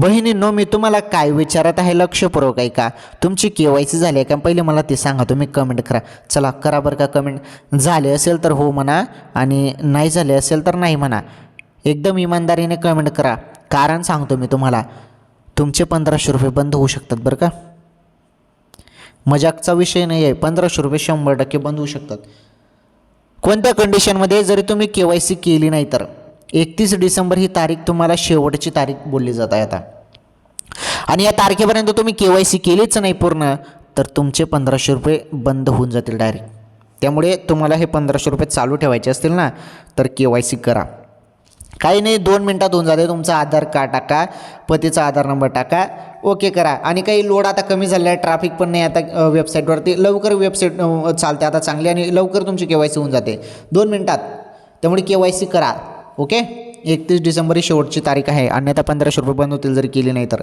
बहिणींनो, मी तुम्हाला काय विचारत आहे लक्षपूर्वक ऐका. तुमची KYC झाली आहे का पहिले मला ते सांगा. तुम्ही कमेंट करा. चला करा बरं का कमेंट. झाले असेल तर हो म्हणा आणि नाही झाले असेल तर नाही म्हणा. एकदम इमानदारीने कमेंट करा. कारण सांगतो मी तुम्हाला, तुमचे 1500 रुपये बंद होऊ शकतात बरं का. मजाकचा विषय नाही आहे. 1500 रुपये 100% बंद होऊ शकतात. कोणत्या कंडिशनमध्ये? जरी तुम्ही KYC केली नाही तर 31 डिसेंबर ही तारीख तुम्हाला शेवटची तारीख बोलली जात आहे आता. आणि या तारखेपर्यंत तुम्ही KYC केलीच नाही पूर्ण तर तुमचे 1500 रुपये बंद होऊन जातील डायरेक्ट. त्यामुळे तुम्हाला हे 1500 रुपये चालू ठेवायचे असतील ना तर KYC करा. काही नाही, 2 मिनटात होऊन जाते. तुमचा आधार कार्ड टाका, पतीचा आधार नंबर टाका, ओके करा. आणि काही लोड आता कमी झालेला आहे, ट्रॅफिक पण नाही आता वेबसाईटवरती. लवकर वेबसाईट चालते आता चांगली आणि लवकर तुमची KYC होऊन जाते 2 मिनटात. त्यामुळे KYC करा. ओके. 31 डिसेंबर ही शेवटची तारीख आहे. अन्यथा 1500 रुपये बंद होतील जरी केली नाही तर.